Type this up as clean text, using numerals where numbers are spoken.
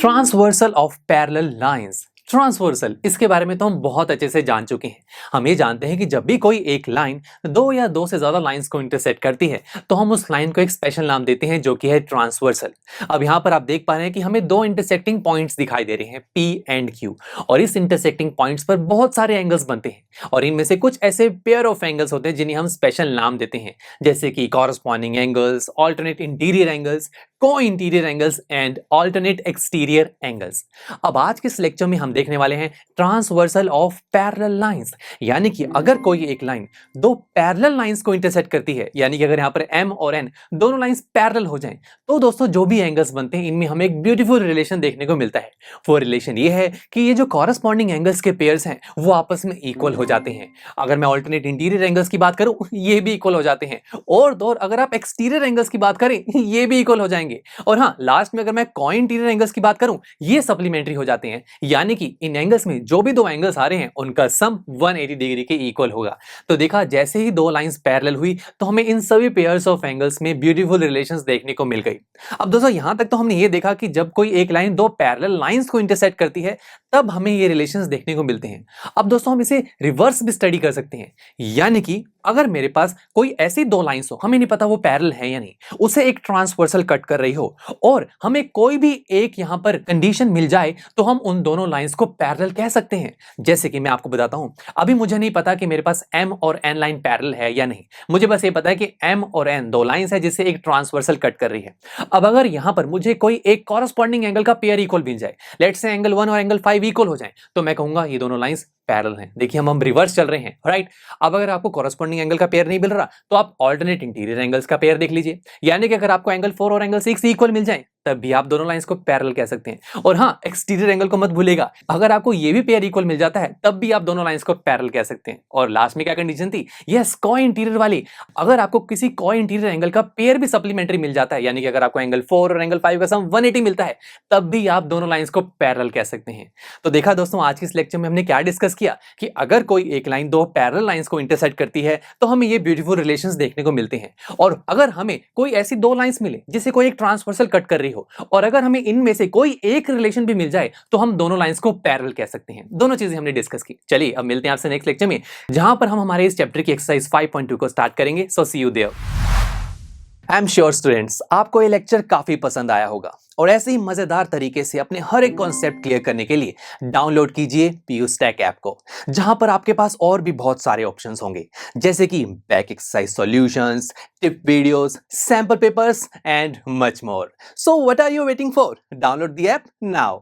Transversal of parallel lines. Transversal, इसके बारे में तो हम बहुत अच्छे से जान चुके हैं। हम ये जानते हैं कि जब भी कोई एक लाइन दो या दो से ज्यादा लाइंस को इंटरसेक्ट करती है तो हम उस लाइन को एक स्पेशल नाम देते हैं जो कि है ट्रांसवर्सल। अब यहाँ पर आप देख पा रहे हैं कि हमें दो इंटरसेक्टिंग पॉइंट्स दिखाई दे रहे हैं P एंड Q, और इस इंटरसेक्टिंग पॉइंट्स पर बहुत सारे एंगल्स बनते हैं और इनमें से कुछ ऐसे पेयर ऑफ एंगल्स होते हैं जिन्हें हम स्पेशल नाम देते हैं, जैसे कि corresponding angles, alternate interior angles, co interior angles and alternate exterior angles. अब आज के इस लेक्चर में हम देखने वाले हैं ट्रांसवर्सल ऑफ पैरेलल लाइंस, यानी कि अगर कोई एक लाइन दो पैरेलल लाइंस को इंटरसेक्ट करती है, यानी कि अगर यहां पर M और N दोनों लाइंस पैरेलल हो जाएं, तो दोस्तों जो भी एंगल्स बनते हैं इनमें हमें एक ब्यूटीफुल रिलेशन देखने को मिलता है। वो रिलेशन ये है कि ये जो कॉरस्पॉन्डिंग एंगल्स के पेयर्स हैं वो आपस में इक्वल हो जाते हैं। अगर मैं ऑल्टरनेट इंटीरियर एंगल्स की बात करूं, ये भी इक्वल हो जाते हैं, और तो और अगर आप एक्सटीरियर एंगल्स की बात करें, ये भी इक्वल हो जाएंगे। और हाँ, लास्ट में अगर मैं को इंटीरियर एंगल्स की बात करूं, ये सप्लीमेंट्री हो जाते हैं, यानी कि इन एंगल्स में जो भी दो एंगल्स आ रहे हैं उनका सम 180 डिग्री के इक्वल होगा। तो देखा, जैसे ही दो लाइंस पैरेलल हुई तो हमें इन सभी पेयर्स ऑफ एंगल्स में ब्यूटीफुल रिलेशंस देखने को मिल गई। अब दोस्तों यहां तक तो हमने ये देखा कि जब कोई एक लाइन दो पैरेलल लाइंस को इंटरसेक्ट करती है तब हमें ये रिलेशंस देखने को मिलते हैं। अब दोस्तों हम इसे रिवर्स भी स्टडी कर सकते हैं, यानी कि अगर मेरे पास कोई ऐसी दो लाइंस हो, हमें नहीं पता वो पैरेलल है या नहीं, उसे एक ट्रांसवर्सल कट कर रही हो और हमें कोई भी एक यहां पर कंडीशन मिल जाए तो हम उन दोनों लाइंस को पैरेलल कह सकते हैं। जैसे कि मैं आपको बताता हूं, अभी मुझे नहीं पता कि मेरे पास M और N लाइन पैरेलल है या नहीं, मुझे बस ये पता है कि M और N दो लाइंस है जिससे एक ट्रांसवर्सल कट कर रही है। अब अगर यहां पर मुझे कोई एक कॉरस्पॉन्डिंग एंगल का पेयर इक्वल मिल जाए, लेट्स से एंगल 1 और एंगल 5 इक्वल हो जाए, तो मैं कहूंगा ये दोनों लाइंस पैरेलल हैं। देखिए हम रिवर्स चल रहे हैं, राइट। अब अगर आपको कॉरस्पॉन्डिंग एंगल का पेयर नहीं मिल रहा तो आप ऑल्टरनेट इंटीरियर एंगल्स का पेयर देख लीजिए, यानी कि अगर आपको एंगल 4 और एंगल 6 इक्वल मिल जाए तब भी आप दोनों लाइंस को पैरेलल कह सकते हैं। और हाँ, एक्सटीरियर एंगल को मत भूलिएगा, अगर आपको ये भी पेयर इक्वल मिल जाता है तब भी आप दोनों लाइंस को पैरेलल कह सकते हैं। और लास्ट में क्या कंडीशन थी? यस, को इंटीरियर वाली। अगर आपको किसी को इंटीरियर एंगल का पेयर भी सप्लीमेंट्री मिल जाता है, यानी कि अगर आपको एंगल 4 और एंगल 5 का सम 180 मिलता है, तब भी आप दोनों लाइंस को पैरेलल कह सकते हैं। तो देखा दोस्तों, आज के इस लेक्चर में हमने क्या डिस्कस किया कि अगर कोई एक लाइन दो पैरेलल लाइंस को इंटरसेक्ट करती है तो हमें ये ब्यूटीफुल रिलेशंस देखने को मिलते हैं। और अगर हमें कोई ऐसी दो लाइंस मिले जिसे कोई एक ट्रांसवर्सल कट कर रही हो, और अगर हमें इनमें से कोई एक रिलेशन भी मिल जाए, तो हम दोनों लाइंस को पैरेलल कह सकते हैं। दोनों चीजें हमने डिस्कस की। चलिए अब मिलते हैं आपसे नेक्स्ट लेक्चर में, जहां पर हम हमारे इस चैप्टर की एक्सरसाइज 5.2 को स्टार्ट करेंगे। So see you there. I am sure students, आपको ये लेक्चर काफी पसंद आया होगा, और ऐसे ही मजेदार तरीके से अपने हर एक कॉन्सेप्ट क्लियर करने के लिए डाउनलोड कीजिए PUSTACK ऐप को, जहां पर आपके पास और भी बहुत सारे ऑप्शंस होंगे, जैसे कि back exercise solutions, tip videos, sample papers and much more. So what are you waiting for? Download the app now.